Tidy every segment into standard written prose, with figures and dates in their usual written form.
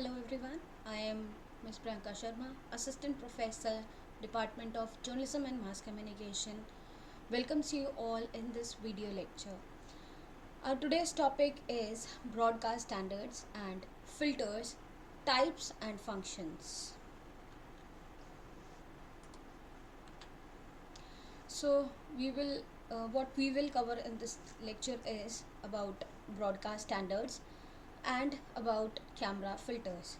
Hello everyone, I am Ms. Priyanka Sharma, Assistant Professor, Department of Journalism and Mass Communication. Welcomes you all in this video lecture. Our today's topic is broadcast standards and filters, types and functions. So what we will cover in this lecture is about broadcast standards and about camera filters.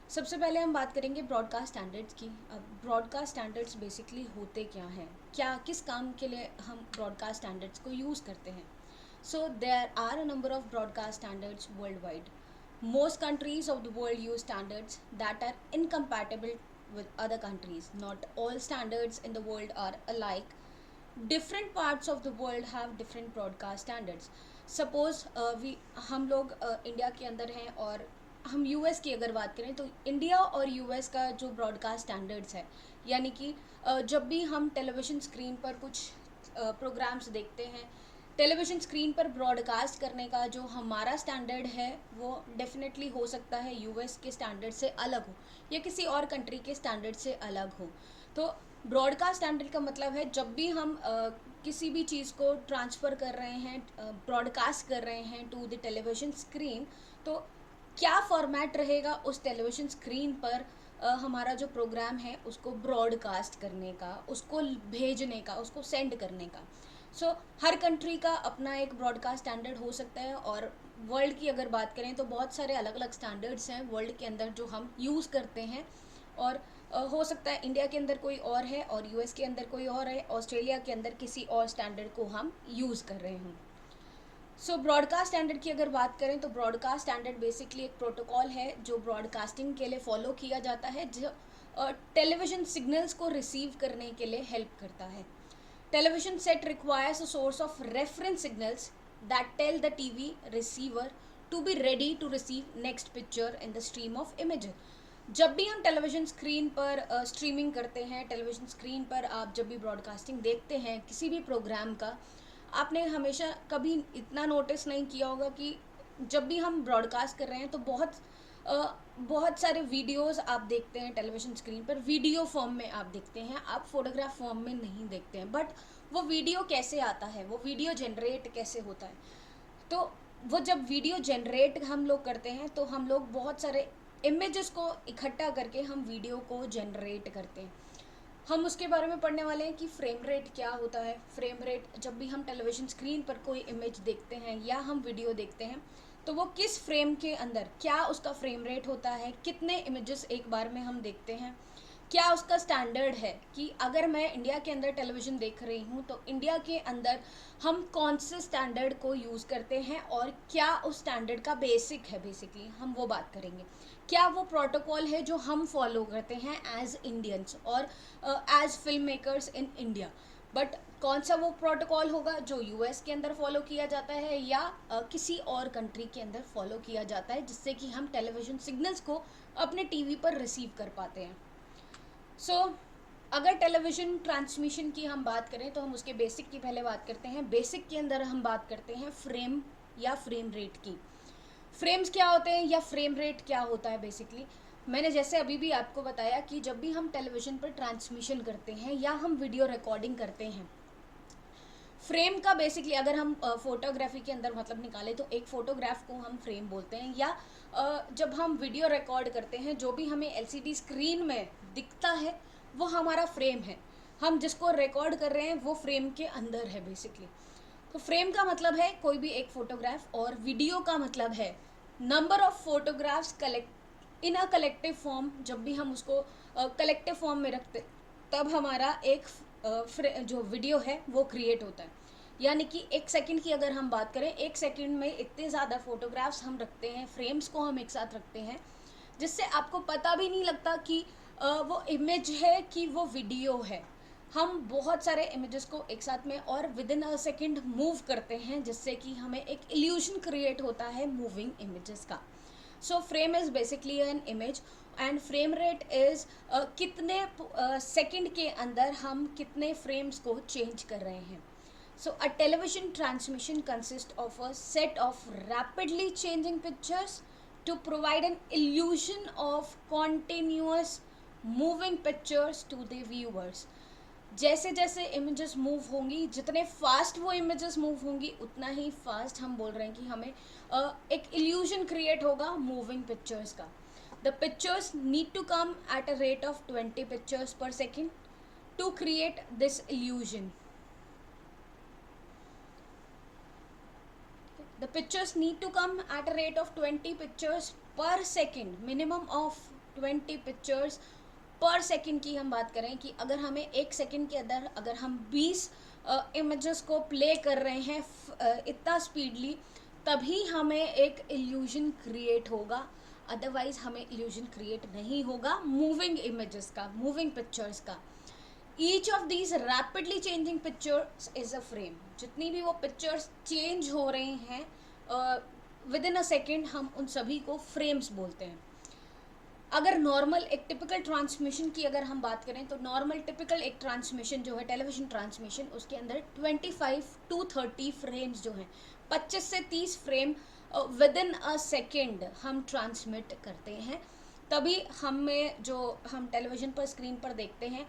सबसे पहले हम बात करेंगे broadcast standards की। अब broadcast standards basically होते क्या हैं, क्या किस काम के लिए हम ब्रॉडकास्ट स्टैंडर्ड्स को यूज़ करते हैं। So there are a number of broadcast standards world wide. Most countries of the world use standards that are incompatible with other countries. Not all standards in the world are alike. Different parts of the world have different broadcast standards. Suppose हम लोग India के अंदर हैं और हम US की अगर बात करें तो इंडिया और यूएस का जो ब्रॉडकास्ट स्टैंडर्ड्स है, यानी कि जब भी हम टेलीविज़न स्क्रीन पर कुछ प्रोग्राम्स देखते हैं, टेलीविज़न स्क्रीन पर ब्रॉडकास्ट करने का जो हमारा स्टैंडर्ड है वो डेफिनेटली हो सकता है यूएस के स्टैंडर्ड से अलग हो या किसी और कंट्री के स्टैंडर्ड से अलग हो. तो ब्रॉडकास्ट स्टैंडर्ड का मतलब है जब भी हम किसी भी चीज़ को ट्रांसफ़र कर रहे हैं, ब्रॉडकास्ट कर रहे हैं टू द टेलीविज़न स्क्रीन, तो क्या फॉर्मेट रहेगा उस टेलीविज़न स्क्रीन पर हमारा जो प्रोग्राम है उसको ब्रॉडकास्ट करने का, उसको भेजने का, उसको सेंड करने का. सो हर कंट्री का अपना एक ब्रॉडकास्ट स्टैंडर्ड हो सकता है. और वर्ल्ड की अगर बात करें तो बहुत सारे अलग अलग स्टैंडर्ड्स हैं वर्ल्ड के अंदर जो हम यूज़ करते हैं. और हो सकता है इंडिया के अंदर कोई और है और यूएस के अंदर कोई और है, ऑस्ट्रेलिया के अंदर किसी और स्टैंडर्ड को हम यूज़ कर रहे हों. सो ब्रॉडकास्ट स्टैंडर्ड की अगर बात करें तो ब्रॉडकास्ट स्टैंडर्ड बेसिकली एक प्रोटोकॉल है जो ब्रॉडकास्टिंग के लिए फॉलो किया जाता है, जो टेलीविज़न सिग्नल्स को रिसीव करने के लिए हेल्प करता है. Television set requires a source of reference signals that tell the TV receiver to be ready to receive next picture in the stream of image. जब भी हम टेलीविज़न स्क्रीन पर स्ट्रीमिंग करते हैं, टेलीविज़न स्क्रीन पर आप जब भी ब्रॉडकास्टिंग देखते हैं किसी भी प्रोग्राम का, आपने हमेशा कभी इतना नोटिस नहीं किया होगा कि जब भी हम ब्रॉडकास्ट कर रहे हैं तो बहुत सारे वीडियोस आप देखते हैं टेलीविज़न स्क्रीन पर, वीडियो फॉर्म में आप देखते हैं, आप फोटोग्राफ फॉर्म में नहीं देखते हैं. बट वो वीडियो कैसे आता है, वो वीडियो जनरेट कैसे होता है, तो वो जब वीडियो जनरेट हम लोग करते हैं तो हम लोग बहुत सारे इमेजेस को इकट्ठा करके हम वीडियो को जनरेट करते हैं. हम उसके बारे में पढ़ने वाले हैं कि फ्रेम रेट क्या होता है. फ्रेम रेट जब भी हम टेलीविज़न स्क्रीन पर कोई इमेज देखते हैं या हम वीडियो देखते हैं तो वो किस फ्रेम के अंदर क्या उसका फ्रेम रेट होता है, कितने इमेजेस एक बार में हम देखते हैं, क्या उसका स्टैंडर्ड है कि अगर मैं इंडिया के अंदर टेलीविज़न देख रही हूँ तो इंडिया के अंदर हम कौन से स्टैंडर्ड को यूज़ करते हैं और क्या उस स्टैंडर्ड का बेसिक है. बेसिकली हम वो बात करेंगे, क्या वो प्रोटोकॉल है जो हम फॉलो करते हैं एज इंडियंस और as film makers in India. But कौन सा वो प्रोटोकॉल होगा जो यूएस के अंदर फॉलो किया जाता है या किसी और कंट्री के अंदर फॉलो किया जाता है जिससे कि हम टेलीविज़न सिग्नल्स को अपने टीवी पर रिसीव कर पाते हैं. सो अगर टेलीविज़न ट्रांसमिशन की हम बात करें तो हम उसके बेसिक की पहले बात करते हैं. बेसिक के अंदर हम बात करते हैं फ्रेम या फ्रेम रेट की. फ्रेम्स क्या होते हैं या फ्रेम रेट क्या होता है. बेसिकली मैंने जैसे अभी भी आपको बताया कि जब भी हम टेलीविज़न पर ट्रांसमिशन करते हैं या हम वीडियो रिकॉर्डिंग करते हैं, फ्रेम का बेसिकली अगर हम फोटोग्राफी के अंदर मतलब निकालें तो एक फ़ोटोग्राफ को हम फ्रेम बोलते हैं. या जब हम वीडियो रिकॉर्ड करते हैं जो भी हमें एलसीडी स्क्रीन में दिखता है वो हमारा फ्रेम है. हम जिसको रिकॉर्ड कर रहे हैं वो फ्रेम के अंदर है बेसिकली. तो फ्रेम का मतलब है कोई भी एक फ़ोटोग्राफ और वीडियो का मतलब है number of photographs collect in a collective form. जब भी हम उसको कलेक्टिव फॉर्म में रखते तब हमारा एक जो वीडियो है वो क्रिएट होता है. यानी कि एक सेकंड की अगर हम बात करें, एक सेकंड में इतने ज़्यादा फोटोग्राफ्स हम रखते हैं, फ्रेम्स को हम एक साथ रखते हैं जिससे आपको पता भी नहीं लगता कि वो इमेज है कि वो वीडियो है. हम बहुत सारे इमेजेस को एक साथ में और with in a second move करते हैं जिससे कि हमें एक इल्यूशन क्रिएट होता है मूविंग इमेजेस का. So frame is basically an image and frame rate is कितने सेकंड के अंदर हम कितने फ्रेम्स को चेंज कर रहे हैं. So a television transmission consists of a set of rapidly changing pictures to provide an illusion of continuous moving pictures to the viewers. जैसे जैसे इमेजेस मूव होंगी, जितने फास्ट वो इमेजेस मूव होंगी, उतना ही फास्ट हम बोल रहे हैं कि हमें एक इल्यूजन क्रिएट होगा मूविंग पिक्चर्स का. The pictures need to come at a rate of 20 pictures per second to create this illusion. The pictures need to come at a rate of 20 pictures per second, minimum of 20 pictures per second की हम बात करें कि अगर हमें एक second के अंदर अगर हम 20 इमेजेस को प्ले कर रहे हैं इतना स्पीडली, तभी हमें एक इल्यूजन क्रिएट होगा. अदरवाइज हमें इल्यूजन क्रिएट नहीं होगा मूविंग इमेजेस का, मूविंग पिक्चर्स का. Each of these rapidly changing pictures is a frame. जितनी भी वो पिक्चर्स चेंज हो रहे हैं विद इन अ सेकेंड, हम उन सभी को फ्रेम्स बोलते हैं. अगर नॉर्मल एक टिपिकल ट्रांसमिशन की अगर हम बात करें तो नॉर्मल टिपिकल एक ट्रांसमिशन जो है टेलीविजन ट्रांसमिशन, उसके अंदर 25 to 30 फ्रेम्स जो हैं, 25 से 30 frame with in a second हम ट्रांसमिट करते हैं. तभी हमें जो हम टेलीविज़न पर स्क्रीन पर देखते हैं,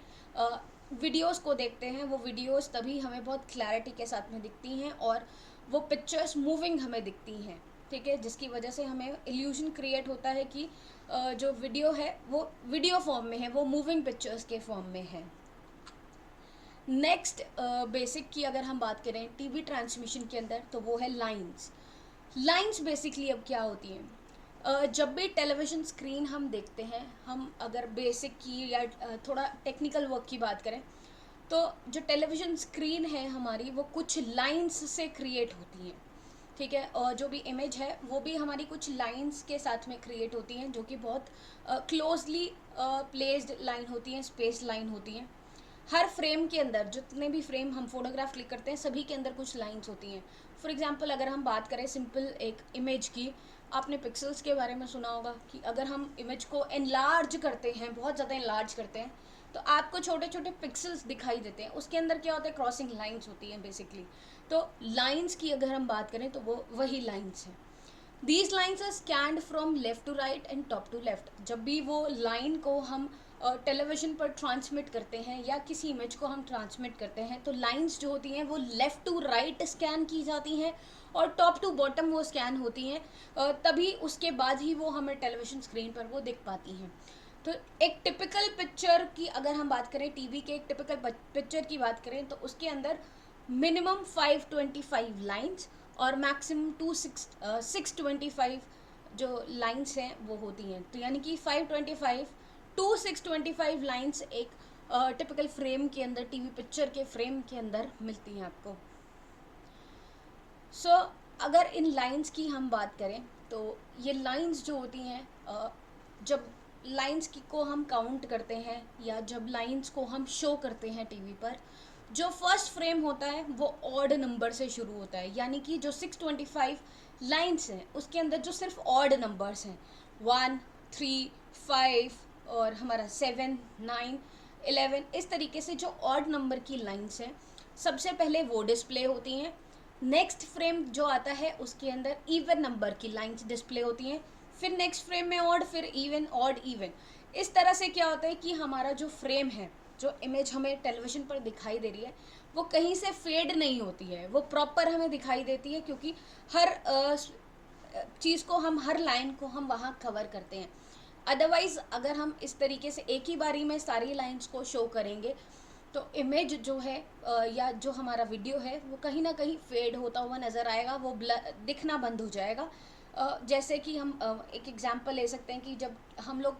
वीडियोस को देखते हैं, वो वीडियोस तभी हमें बहुत क्लैरिटी के साथ में दिखती हैं और वो पिक्चर्स मूविंग हमें दिखती हैं. ठीक है, जिसकी वजह से हमें इल्यूजन क्रिएट होता है कि जो वीडियो है वो वीडियो फॉर्म में है, वो मूविंग पिक्चर्स के फॉर्म में है. नेक्स्ट बेसिक की अगर हम बात करें टीवी ट्रांसमिशन के अंदर, तो वो है लाइंस. लाइंस बेसिकली अब क्या होती हैं, जब भी टेलीविज़न स्क्रीन हम देखते हैं, हम अगर बेसिक की या थोड़ा टेक्निकल वर्क की बात करें, तो जो टेलीविज़न स्क्रीन है हमारी, वो कुछ लाइंस से क्रिएट होती हैं. ठीक है, और जो भी इमेज है वो भी हमारी कुछ लाइंस के साथ में क्रिएट होती हैं, जो कि बहुत क्लोजली प्लेस्ड लाइन होती हैं, स्पेस लाइन होती हैं. हर फ्रेम के अंदर, जितने भी फ्रेम हम फोटोग्राफ क्लिक करते हैं, सभी के अंदर कुछ लाइंस होती हैं. फॉर एग्जांपल अगर हम बात करें सिंपल एक इमेज की, आपने पिक्सल्स के बारे में सुना होगा कि अगर हम इमेज को एनलार्ज करते हैं, बहुत ज़्यादा एनलार्ज करते हैं, तो आपको छोटे छोटे पिक्सल्स दिखाई देते हैं. उसके अंदर क्या होता है, क्रॉसिंग लाइंस होती हैं बेसिकली. तो लाइंस की अगर हम बात करें तो वो वही लाइंस हैं. These lines are scanned from left to right and top to left. जब भी वो लाइन को हम टेलीविज़न पर ट्रांसमिट करते हैं या किसी इमेज को हम ट्रांसमिट करते हैं, तो लाइंस जो होती हैं वो लेफ़्ट टू राइट स्कैन की जाती हैं और टॉप टू बॉटम वो स्कैन होती हैं. तभी उसके बाद ही वो हमें टेलीविज़न स्क्रीन पर वो दिख पाती हैं. तो एक टिपिकल पिक्चर की अगर हम बात करें, टीवी के एक टिपिकल पिक्चर की बात करें, तो उसके अंदर मिनिमम 525 लाइंस और मैक्सिमम 625 जो लाइंस हैं वो होती हैं. तो यानी कि 525 to 625 लाइंस एक टिपिकल फ्रेम के अंदर, टीवी पिक्चर के फ्रेम के अंदर मिलती हैं आपको. सो अगर इन लाइंस की हम बात करें, तो ये लाइंस जो होती हैं, जब लाइंस की को हम काउंट करते हैं या जब लाइंस को हम शो करते हैं टीवी पर, जो फर्स्ट फ्रेम होता है वो ऑड नंबर से शुरू होता है. यानी कि जो 625 लाइंस हैं उसके अंदर जो सिर्फ ऑड नंबर्स हैं, 1, 3, 5 और हमारा 7, 9, 11, इस तरीके से जो ऑड नंबर की लाइंस हैं, सबसे पहले वो डिस्प्ले होती हैं. नेक्स्ट फ्रेम जो आता है उसके अंदर इवन नंबर की लाइंस डिस्प्ले होती हैं. फिर नेक्स्ट फ्रेम में ऑड, फिर इवन, ऑड, इवन. इस तरह से क्या होता है कि हमारा जो फ्रेम है, जो इमेज हमें टेलीविज़न पर दिखाई दे रही है, वो कहीं से फेड नहीं होती है, वो प्रॉपर हमें दिखाई देती है, क्योंकि हर चीज़ को हम, हर लाइन को हम वहाँ कवर करते हैं. अदरवाइज़ अगर हम इस तरीके से एक ही बारी में सारी लाइंस को शो करेंगे, तो इमेज जो है या जो हमारा वीडियो है वो कहीं ना कहीं फेड होता हुआ नज़र आएगा, वो दिखना बंद हो जाएगा. जैसे कि हम एक एग्जांपल ले सकते हैं कि जब हम लोग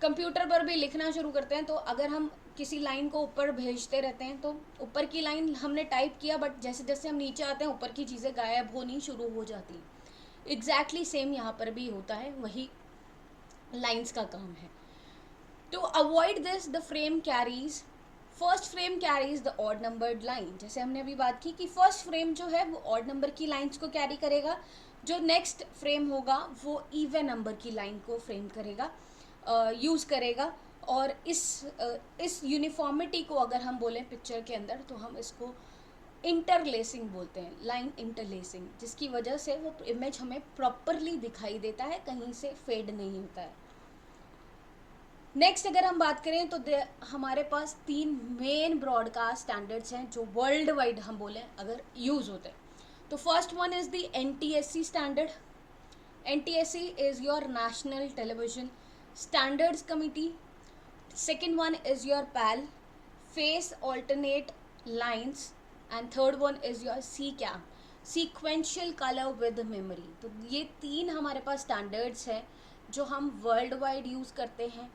कंप्यूटर पर भी लिखना शुरू करते हैं, तो अगर हम किसी लाइन को ऊपर भेजते रहते हैं, तो ऊपर की लाइन हमने टाइप किया, बट जैसे जैसे हम नीचे आते हैं ऊपर की चीज़ें गायब होनी शुरू हो जाती हैं. एग्जैक्टली सेम यहाँ पर भी होता है, वही लाइंस का काम है. To avoid this the frame carries, first frame carries the odd numbered line. जैसे हमने अभी बात की कि फर्स्ट फ्रेम जो है वो ऑड नंबर की लाइंस को कैरी करेगा, जो नेक्स्ट फ्रेम होगा वो इवन नंबर की लाइन को फ्रेम करेगा, यूज़ करेगा. और इस यूनिफॉर्मिटी को अगर हम बोलें पिक्चर के अंदर, तो हम इसको इंटरलेसिंग बोलते हैं, लाइन इंटरलेसिंग, जिसकी वजह से वो इमेज हमें प्रॉपरली दिखाई देता है, कहीं से फेड नहीं होता है। नेक्स्ट अगर हम बात करें तो हमारे पास 3 मेन ब्रॉडकास्ट स्टैंडर्ड्स हैं जो वर्ल्ड वाइड हम बोलें अगर यूज़ होते हैं। तो first one is the NTSC standard. NTSC is your National Television Standards Committee. Second one is your PAL, Phase Alternate Lines, and third one is your CCAM, Sequential Color with Memory. तो ये 3 हमारे पास standards हैं जो हम world wide use करते हैं,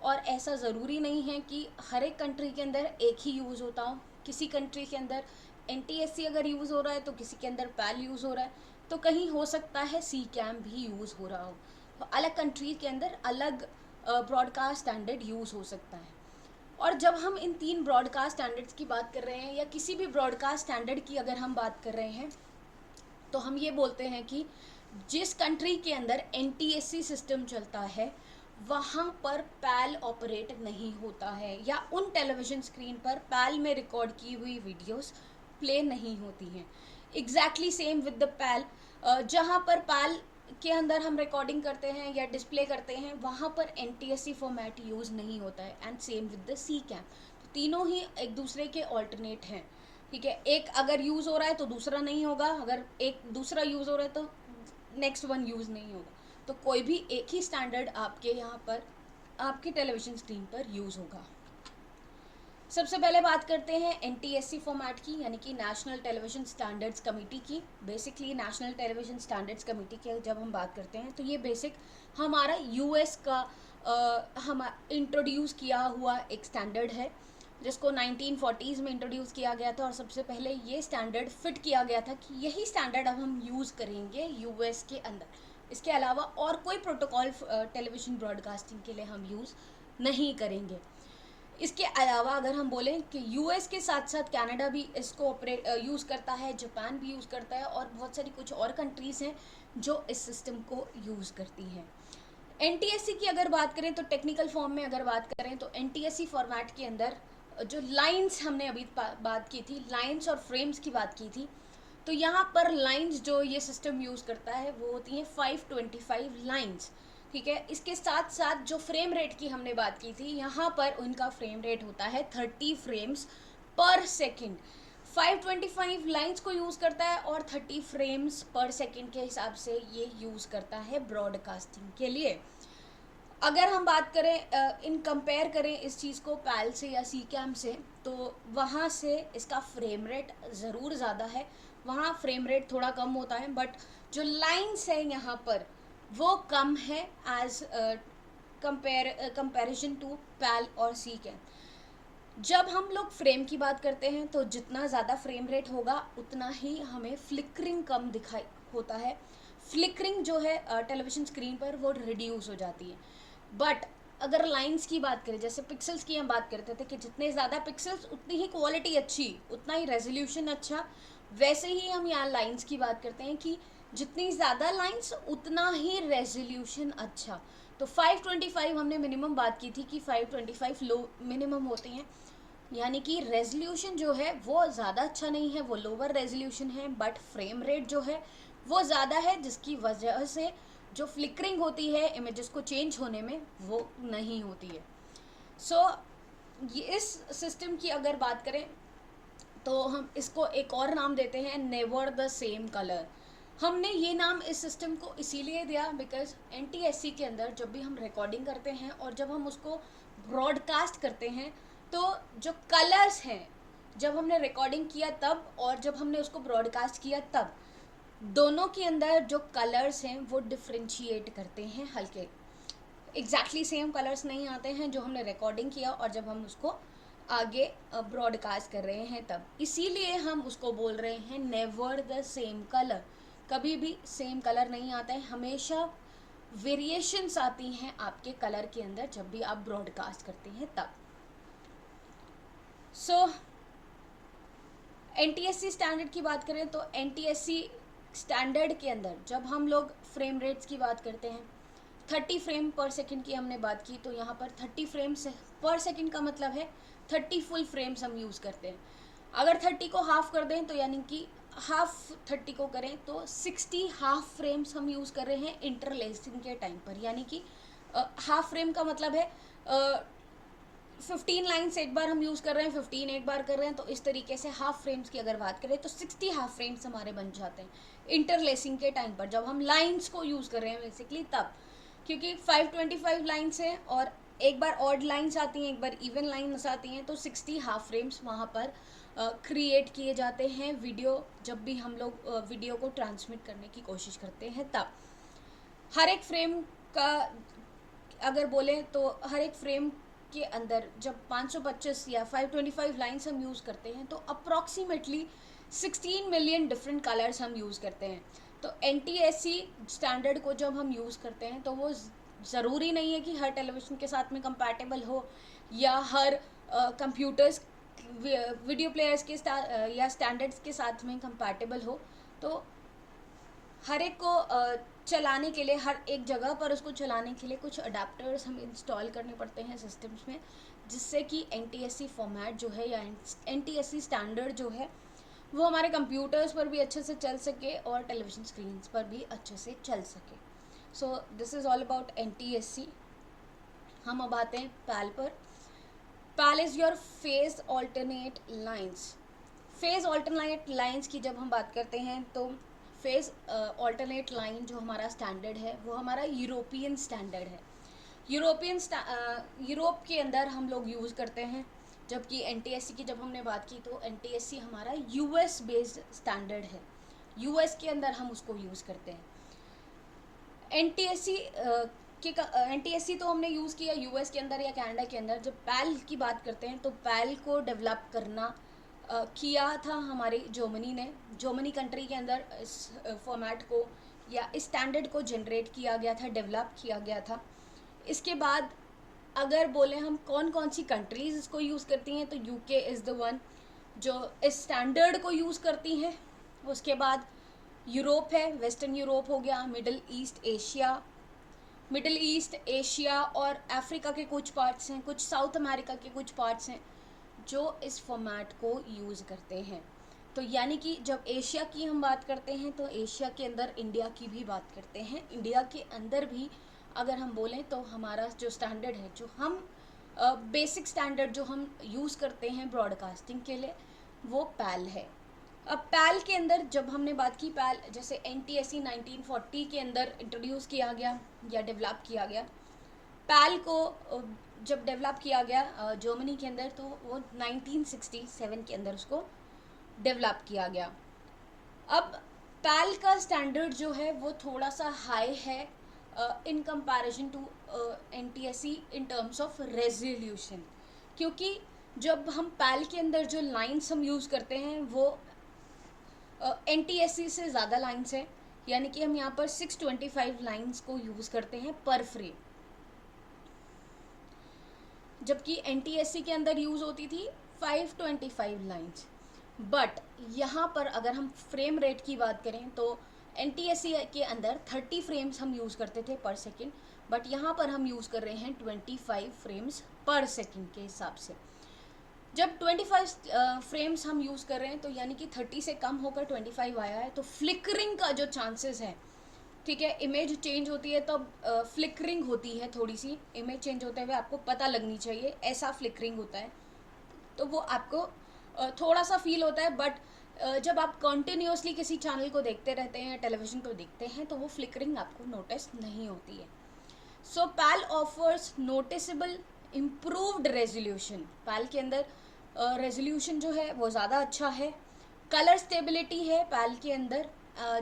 और ऐसा ज़रूरी नहीं है कि हर एक कंट्री के अंदर एक ही यूज़ होता हो। किसी कंट्री के अंदर NTSC अगर यूज़ हो रहा है तो किसी के अंदर PAL यूज़ हो रहा है, तो कहीं हो सकता है CCAM भी यूज़ हो रहा हो। तो अलग कंट्री के अंदर अलग ब्रॉडकास्ट स्टैंडर्ड यूज़ हो सकता है। और जब हम इन 3 ब्रॉडकास्ट स्टैंडर्ड्स की बात कर रहे हैं या किसी भी ब्रॉडकास्ट स्टैंडर्ड की अगर हम बात कर रहे हैं, तो हम ये बोलते हैं कि जिस कंट्री के अंदर NTSC सिस्टम चलता है वहाँ पर PAL ऑपरेट नहीं होता है, या उन टेलीविज़न स्क्रीन पर PAL में रिकॉर्ड की हुई वीडियोस प्ले नहीं होती हैं। Exactly same with the PAL, जहाँ पर PAL के अंदर हम रिकॉर्डिंग करते हैं या डिस्प्ले करते हैं वहाँ पर NTSC फॉर्मेट यूज़ नहीं होता है, and same with the CCAM। तो तीनों ही एक दूसरे के ऑल्टरनेट हैं, ठीक है। एक अगर यूज़ हो रहा है तो दूसरा नहीं होगा, अगर एक दूसरा यूज़ हो रहा है तो नेक्स्ट वन यूज़ नहीं होगा। तो कोई भी एक ही स्टैंडर्ड आपके यहाँ पर आपकी टेलीविज़न स्क्रीन पर यूज़ होगा। सबसे पहले बात करते हैं NTSC फॉर्मेट की, यानी कि नेशनल टेलीविज़न स्टैंडर्ड्स कमेटी की। Basically national television standards committee की जब हम बात करते हैं तो ये बेसिक हमारा US का हम इंट्रोड्यूस किया हुआ एक स्टैंडर्ड है, जिसको 1940s में इंट्रोड्यूस किया गया था, और सबसे पहले ये स्टैंडर्ड फिट किया गया था कि यही स्टैंडर्ड अब हम यूज़ करेंगे US के अंदर। इसके अलावा और कोई प्रोटोकॉल टेलीविज़न ब्रॉडकास्टिंग के लिए हम यूज़ नहीं करेंगे। इसके अलावा अगर हम बोलें कि US के साथ साथ कनाडा भी इसको यूज़ करता है, जापान भी यूज़ करता है, और बहुत सारी कुछ और कंट्रीज़ हैं जो इस सिस्टम को यूज़ करती हैं। NTSC की अगर बात करें तो टेक्निकल फॉर्म में अगर बात करें तो NTSC फॉर्मेट के अंदर जो लाइंस हमने अभी बात की थी, लाइंस और फ्रेम्स की बात की थी, तो यहाँ पर लाइंस जो ये सिस्टम यूज़ करता है वो होती हैं 525 लाइंस, ठीक है। इसके साथ साथ जो फ्रेम रेट की हमने बात की थी, यहाँ पर उनका फ्रेम रेट होता है 30 फ्रेम्स पर सेकेंड। 525 लाइंस को यूज़ करता है और 30 फ्रेम्स पर सेकेंड के हिसाब से ये यूज़ करता है ब्रॉडकास्टिंग के लिए। अगर हम बात करें इन कंपेयर करें इस चीज़ को PAL से या CCAM से, तो वहाँ से इसका फ्रेम रेट ज़रूर ज़्यादा है, वहाँ फ्रेम रेट थोड़ा कम होता है, बट जो लाइंस है यहाँ पर वो कम है एज कंपेरिजन टू PAL और CCAM। जब हम लोग फ्रेम की बात करते हैं तो जितना ज़्यादा फ्रेम रेट होगा उतना ही हमें फ्लिकरिंग कम दिखाई होता है। फ्लिकरिंग जो है टेलीविज़न स्क्रीन पर वो रिड्यूस हो जाती है। बट अगर लाइंस की बात करें, जैसे पिक्सल्स की हम बात करते थे कि जितने ज़्यादा पिक्सल्स उतनी ही क्वालिटी अच्छी, उतना ही रेजोल्यूशन अच्छा, वैसे ही हम यहाँ लाइंस की बात करते हैं कि जितनी ज़्यादा लाइंस उतना ही रेजोल्यूशन अच्छा। तो 525 हमने मिनिमम बात की थी कि 525 लो मिनिमम होती हैं, यानी कि रेजोल्यूशन जो है वो ज़्यादा अच्छा नहीं है, वो लोअर रेजोल्यूशन है, बट फ्रेम रेट जो है वो ज़्यादा है, जिसकी वजह से जो फ्लिकरिंग होती है इमेजेस को चेंज होने में वो नहीं होती है। ये इस सिस्टम की अगर बात करें तो हम इसको एक और नाम देते हैं नेवर द सेम कलर। हमने ये नाम इस सिस्टम को इसीलिए दिया बिकॉज NTSC के अंदर जब भी हम रिकॉर्डिंग करते हैं और जब हम उसको ब्रॉडकास्ट करते हैं, तो जो कलर्स हैं, जब हमने रिकॉर्डिंग किया तब और जब हमने उसको ब्रॉडकास्ट किया तब, दोनों के अंदर जो कलर्स हैं वो डिफ्रेंशिएट करते हैं हल्के। एग्जैक्टली सेम कलर्स नहीं आते हैं जो हमने रिकॉर्डिंग किया और जब हम उसको आगे ब्रॉडकास्ट कर रहे हैं तब, इसीलिए हम उसको बोल रहे हैं नेवर द सेम कलर। कभी भी सेम कलर नहीं आता है, हमेशा वेरिएशंस आती हैं आपके कलर के अंदर जब भी आप ब्रॉडकास्ट करते हैं तब। NTSC स्टैंडर्ड की बात करें तो NTSC स्टैंडर्ड के अंदर जब हम लोग फ्रेम रेट्स की बात करते हैं, 30 फ्रेम पर सेकंड की हमने बात की, तो यहाँ पर 30 फ्रेम्स पर सेकंड का मतलब है 30 फुल फ्रेम्स हम यूज़ करते हैं। अगर 30 को हाफ कर दें तो यानी कि हाफ 30 को करें तो 60 हाफ फ्रेम्स हम यूज़ कर रहे हैं इंटरलेसिंग के टाइम पर। यानी कि हाफ फ्रेम का मतलब है 15 लाइन्स एक बार हम यूज़ कर रहे हैं, 15 एक बार कर रहे हैं, तो इस तरीके से हाफ फ्रेम्स की अगर बात करें तो 60 हाफ फ्रेम्स हमारे बन जाते हैं इंटरलेसिंग के टाइम पर, जब हम लाइन्स को यूज़ कर रहे हैं बेसिकली तब। क्योंकि 525 लाइन्स हैं और एक बार ऑड लाइन्स आती हैं, एक बार इवन लाइन्स आती हैं, तो 60 हाफ फ्रेम्स वहाँ पर क्रिएट किए जाते हैं वीडियो, जब भी हम लोग वीडियो को ट्रांसमिट करने की कोशिश करते हैं तब। हर एक फ्रेम का अगर बोलें तो हर एक फ्रेम के अंदर जब 525 या 525 लाइन्स हम यूज़ करते हैं तो अप्रॉक्सीमेटली 16 मिलियन डिफरेंट कलर्स हम यूज़ करते हैं। तो NTSC स्टैंडर्ड को जब हम यूज़ करते हैं तो वो ज़रूरी नहीं है कि हर टेलीविज़न के साथ में कंपैटिबल हो या हर कंप्यूटर्स वीडियो प्लेयर्स के या स्टैंडर्ड्स के साथ में कंपैटिबल हो। तो हर एक को चलाने के लिए, हर एक जगह पर उसको चलाने के लिए कुछ अडाप्टर्स हम इंस्टॉल करने पड़ते हैं सिस्टम्स में, जिससे कि NTSC फॉर्मेट जो है या NTSC स्टैंडर्ड जो है वो हमारे कंप्यूटर्स पर भी अच्छे से चल सके और टेलीविज़न स्क्रीन्स पर भी अच्छे से चल सके। So this is all about NTSC। हम अब आते हैं पैल पर। PAL is your phase alternate lines. Phase alternate lines की जब हम बात करते हैं तो फेज ऑल्टरनेट लाइन जो हमारा स्टैंडर्ड है वो हमारा यूरोपियन स्टैंडर्ड है। यूरोप के अंदर हम लोग यूज़ करते हैं, जबकि NTSC की जब हमने बात की तो NTSC हमारा US बेस्ड स्टैंडर्ड है, US के अंदर हम उसको यूज़ करते हैं। NTSC तो हमने यूज़ किया US के अंदर या कनाडा के अंदर। जब पैल की बात करते हैं तो पैल को डेवलप करना किया था हमारी जर्मनी कंट्री के अंदर इस फॉर्मेट को या इस स्टैंडर्ड को जनरेट किया गया था, डेवलप किया गया था। इसके बाद अगर बोलें हम कौन कौन सी कंट्रीज़ इसको यूज़ करती हैं तो UK इज़ द वन जो इस स्टैंडर्ड को यूज़ करती हैं। उसके बाद यूरोप है, वेस्टर्न यूरोप हो गया, मिडिल ईस्ट एशिया और अफ्रीका के कुछ पार्ट्स हैं, कुछ साउथ अमेरिका के कुछ पार्ट्स हैं जो इस फॉर्मेट को यूज़ करते हैं। तो यानी कि जब एशिया की हम बात करते हैं तो एशिया के अंदर इंडिया की भी बात करते हैं। इंडिया के अंदर भी अगर हम बोलें तो हमारा जो स्टैंडर्ड है, जो हम बेसिक स्टैंडर्ड जो हम यूज़ करते हैं ब्रॉडकास्टिंग के लिए, वो पैल है। अब पैल के अंदर जब हमने बात की, पैल जैसे NTSC 1940 के अंदर इंट्रोड्यूस किया गया या डेवलप किया गया। पैल को जब डेवलप किया गया जर्मनी के अंदर तो वो 1967 के अंदर उसको डेवलप किया गया। अब पैल का स्टैंडर्ड जो है वो थोड़ा सा हाई है in comparison to NTSC in terms of resolution, क्योंकि जब हम पैल के अंदर जो लाइन्स हम यूज़ करते हैं वो NTSC से ज़्यादा लाइन्स है। यानी कि हम यहाँ पर 625 लाइन्स को यूज़ करते हैं पर फ्रेम, जबकि NTSC के अंदर यूज़ होती थी 525 लाइन्स। बट यहाँ पर अगर हम फ्रेम रेट की बात करें तो NTSC के अंदर 30 फ्रेम्स हम यूज़ करते थे पर सेकेंड, बट यहाँ पर हम यूज़ कर रहे हैं 25 फ्रेम्स पर सेकेंड के हिसाब से। जब 25 फ्रेम्स हम यूज़ कर रहे हैं तो यानी कि 30 से कम होकर 25 आया है, तो फ्लिकरिंग का जो चांसेस है, ठीक है, इमेज चेंज होती है तब फ्लिकरिंग होती है, थोड़ी सी इमेज चेंज होते हुए आपको पता लगनी चाहिए, ऐसा फ्लिकरिंग होता है, तो वो आपको थोड़ा सा फील होता है। बट जब आप कंटिन्यूसली किसी चैनल को देखते रहते हैं, टेलीविज़न को देखते हैं, तो वो फ्लिकरिंग आपको नोटिस नहीं होती है। सो पैल ऑफर्स नोटिसेबल इम्प्रूव्ड रेजोल्यूशन। पैल के अंदर रेजोल्यूशन जो है वो ज़्यादा अच्छा है। कलर स्टेबिलिटी है पैल के अंदर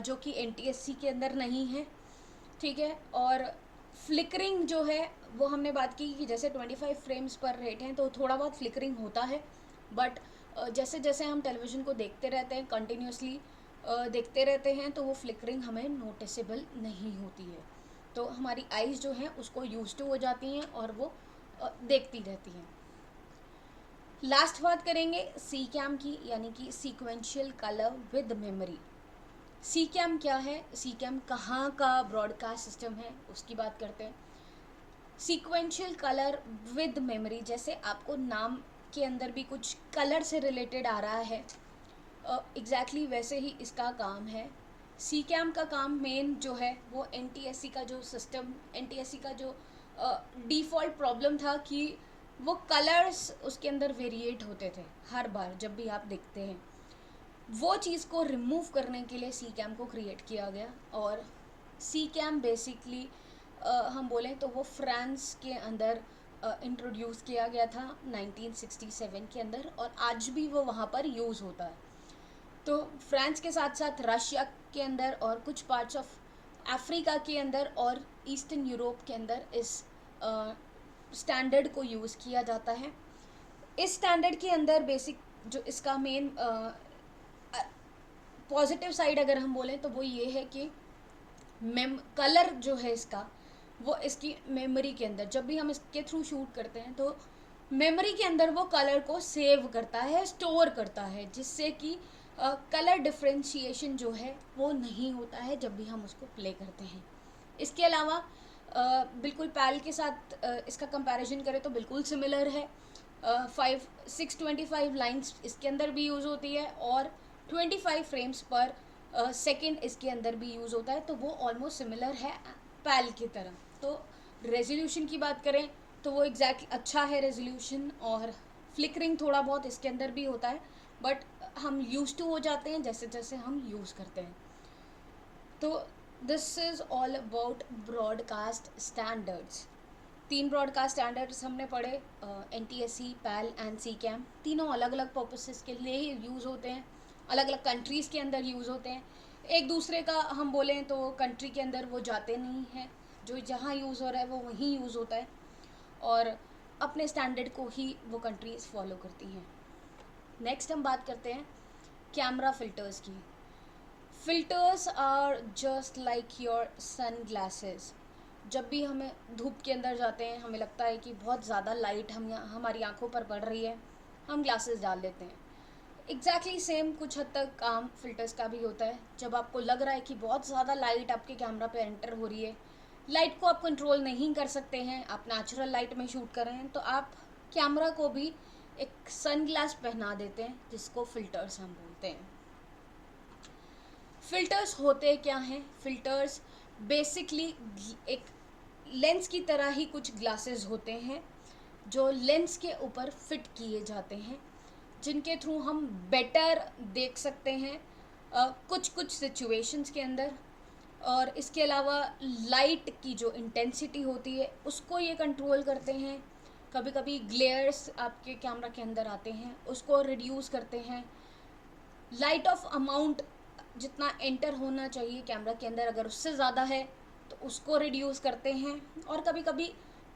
जो कि NTSC के अंदर नहीं है, ठीक है। और फ्लिकरिंग जो है वो हमने बात की कि जैसे 25 फ्रेम्स पर रेट हैं तो थोड़ा बहुत फ्लिकरिंग होता है, बट जैसे जैसे हम टेलीविज़न को देखते रहते हैं, कंटिन्यूसली देखते रहते हैं, तो वो फ्लिकरिंग हमें नोटिसेबल नहीं होती है। तो हमारी आइज़ जो हैं उसको यूज्ड टू हो जाती हैं और वो देखती रहती हैं। लास्ट बात करेंगे CCAM की, यानी कि sequential colour with memory. CCAM क्या है, CCAM कहाँ का ब्रॉडकास्ट सिस्टम है, उसकी बात करते हैं। सीक्वेंशियल कलर विद मेमोरी, जैसे आपको नाम के अंदर भी कुछ कलर से रिलेटेड आ रहा है, एग्जैक्टली वैसे ही इसका काम है। सी कैम का काम मेन जो है वो एनटीएससी का जो सिस्टम, एनटीएससी का जो डिफ़ॉल्ट प्रॉब्लम था कि वो कलर्स उसके अंदर वेरिएट होते थे हर बार जब भी आप देखते हैं, वो चीज़ को रिमूव करने के लिए सी कैम को क्रिएट किया गया। और सी कैम बेसिकली हम बोलें तो वो फ्रांस के अंदर इंट्रोड्यूस किया गया था 1967 के अंदर, और आज भी वो वहाँ पर यूज़ होता है। तो फ्रांस के साथ साथ रशिया के अंदर और कुछ पार्ट्स ऑफ अफ्रीका के अंदर और ईस्टर्न यूरोप के अंदर इस स्टैंडर्ड को यूज़ किया जाता है। इस स्टैंडर्ड के अंदर बेसिक जो इसका मेन पॉजिटिव साइड अगर हम बोलें तो वो ये है कि कलर जो है इसका, वो इसकी मेमोरी के अंदर जब भी हम इसके थ्रू शूट करते हैं तो मेमोरी के अंदर वो कलर को सेव करता है, स्टोर करता है, जिससे कि कलर डिफ्रेंशिएशन जो है वो नहीं होता है जब भी हम उसको प्ले करते हैं। इसके अलावा बिल्कुल पैल के साथ इसका कंपैरिजन करें तो बिल्कुल सिमिलर है। 625 लाइंस इसके अंदर भी यूज़ होती है और 25 फ्रेम्स पर सेकेंड इसके अंदर भी यूज़ होता है, तो वो ऑलमोस्ट सिमिलर है पैल की तरह। तो रेजोल्यूशन की बात करें तो वो एग्जैक्टली अच्छा है रेजोल्यूशन, और फ्लिकरिंग थोड़ा बहुत इसके अंदर भी होता है, बट हम यूज टू हो जाते हैं जैसे जैसे हम यूज़ करते हैं। तो this is all about broadcast standards. 3 broadcast standards हमने पढ़े, NTSC, PAL and SECAM. तीनों अलग अलग पर्पसेस के लिए यूज़ होते हैं, अलग अलग कंट्रीज़ के अंदर यूज़ होते हैं। एक दूसरे का हम बोलें तो कंट्री के अंदर वो जाते नहीं हैं, जो जहाँ यूज़ हो रहा है वो वहीं यूज़ होता है, और अपने स्टैंडर्ड को ही वो कंट्रीज़ फॉलो करती हैं। नेक्स्ट हम बात करते हैं कैमरा फ़िल्टर्स की। Filters are just like your sunglasses. जब भी हमें धूप के अंदर जाते हैं, हमें लगता है कि बहुत ज़्यादा लाइट हमारी आंखों पर पड़ रही है, हम ग्लासेस डाल लेते हैं। एग्जैक्टली सेम कुछ हद तक काम फ़िल्टर्स का भी होता है। जब आपको लग रहा है कि बहुत ज़्यादा लाइट आपके कैमरा पे एंटर हो रही है, लाइट को आप कंट्रोल नहीं कर सकते हैं, आप नेचुरल लाइट में शूट कर रहे हैं, तो आप कैमरा को भी एक सन ग्लास पहना देते हैं, जिसको फ़िल्टर्स हम बोलते हैं। फ़िल्टर्स होते क्या हैं? फ़िल्टर्स बेसिकली एक लेंस की तरह ही कुछ ग्लासेस होते हैं जो लेंस के ऊपर फिट किए जाते हैं, जिनके थ्रू हम बेटर देख सकते हैं कुछ कुछ सिचुएशंस के अंदर। और इसके अलावा लाइट की जो इंटेंसिटी होती है उसको ये कंट्रोल करते हैं। कभी कभी ग्लेयर्स आपके कैमरा के अंदर आते हैं, उसको रिड्यूस करते हैं। लाइट ऑफ अमाउंट जितना एंटर होना चाहिए कैमरा के अंदर, अगर उससे ज़्यादा है तो उसको रिड्यूस करते हैं। और कभी कभी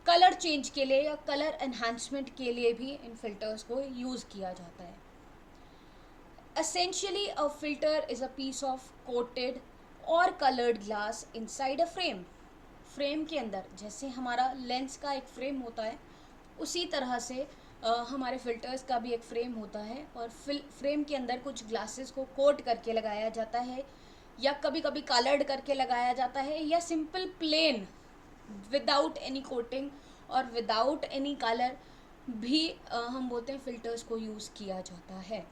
कलर चेंज के लिए या कलर एनहांसमेंट के लिए भी इन फिल्टर्स को यूज़ किया जाता है। Essentially, a filter is a piece of coated और colored glass inside a frame. Frame के अंदर जैसे हमारा लेंस का एक फ्रेम होता है, उसी तरह से हमारे फिल्टर्स का भी एक फ्रेम होता है, और फ्रेम के अंदर कुछ ग्लासेस को कोट करके लगाया जाता है, या कभी कभी कलर्ड करके लगाया जाता है, या simple plain without any coating और विदाउट एनी कलर भी हम बोलते हैं फ़िल्टर्स को यूज़ किया जाता है।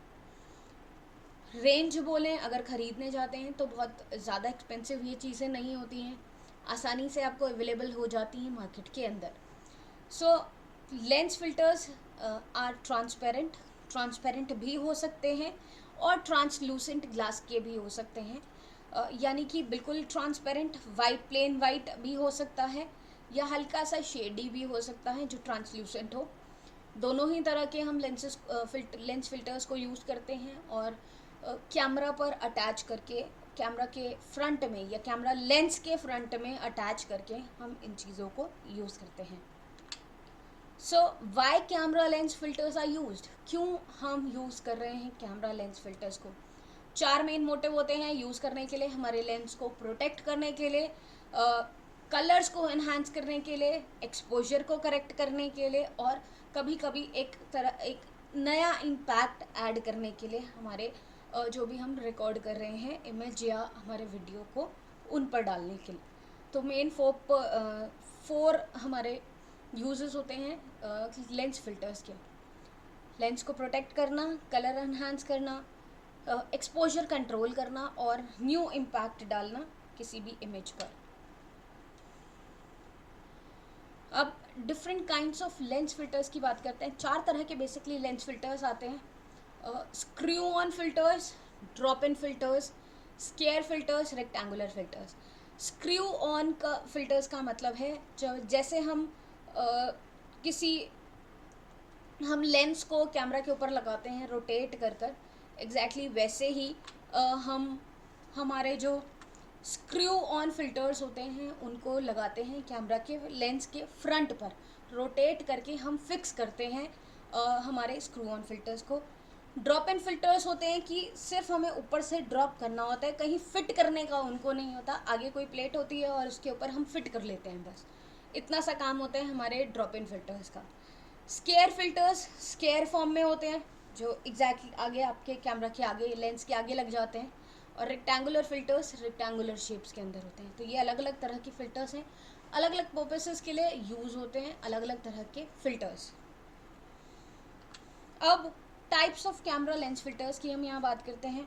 रेंज बोलें अगर ख़रीदने जाते हैं तो बहुत ज़्यादा एक्सपेंसिव ये चीज़ें नहीं होती हैं, आसानी से आपको अवेलेबल हो जाती हैं मार्केट के अंदर। सो लेंस फिल्टर्स आर ट्रांसपेरेंट भी हो सकते हैं और ट्रांसलूसेंट ग्लास के भी हो सकते हैं। यानी कि बिल्कुल ट्रांसपेरेंट वाइट, प्लेन वाइट भी हो सकता है, या हल्का सा शेडी भी हो सकता है जो ट्रांसलूसेंट हो। दोनों ही तरह के हम लेंस फिल्टर्स को यूज़ करते हैं, और कैमरा पर अटैच करके, कैमरा के फ्रंट में या कैमरा लेंस के फ्रंट में अटैच करके हम इन चीज़ों को यूज़ करते हैं। So why camera lens filters are used? क्यों हम यूज़ कर रहे हैं कैमरा लेंस फिल्टर्स को? 4 मेन मोटिव होते हैं यूज़ करने के लिए: हमारे लेंस को प्रोटेक्ट करने के लिए, कलर्स को एनहांस करने के लिए, एक्सपोजर को करेक्ट करने के लिए, और कभी कभी एक नया इम्पैक्ट ऐड करने के लिए, हमारे जो भी हम रिकॉर्ड कर रहे हैं इमेज या हमारे वीडियो को उन पर डालने के लिए। तो मेन 4 हमारे यूजेस होते हैं लेंस फिल्टर्स के। लेंस को प्रोटेक्ट करना, कलर एनहांस करना, एक्सपोजर कंट्रोल करना और न्यू इम्पैक्ट डालना किसी भी इमेज पर। अब different kinds of lens filters की बात करते हैं। 4 तरह के बेसिकली लेंस फिल्टर्स आते हैं। Screw on filters, drop in filters, square filters, rectangular filters. Screw on का फिल्टर्स का मतलब है जैसे किसी हम लेंस को कैमरा के ऊपर लगाते हैं रोटेट कर कर, एग्जैक्टली वैसे ही हम हमारे जो स्क्रू ऑन फिल्टर्स होते हैं उनको लगाते हैं कैमरा के लेंस के फ्रंट पर, रोटेट करके हम फिक्स करते हैं हमारे स्क्रू ऑन फिल्टर्स को। ड्रॉप इन फिल्टर्स होते हैं कि सिर्फ हमें ऊपर से ड्रॉप करना होता है, कहीं फिट करने का उनको नहीं होता, आगे कोई प्लेट होती है और उसके ऊपर हम फिट कर लेते हैं, बस इतना सा काम होता है हमारे ड्रॉप इन फिल्टर्स का। स्केयर फिल्टर्स स्केयर फॉर्म में होते हैं, जो एग्जैक्टली आगे आपके कैमरा के आगे लेंस के आगे लग जाते हैं। और रेक्टेंगुलर फिल्टर्स रेक्टेंगुलर शेप्स के अंदर होते हैं। तो ये अलग अलग तरह के फिल्टर्स हैं, अलग अलग पर्पसेस के लिए यूज़ होते हैं अलग अलग तरह के फिल्टर्स। अब types of camera lens filters की हम यहाँ बात करते हैं।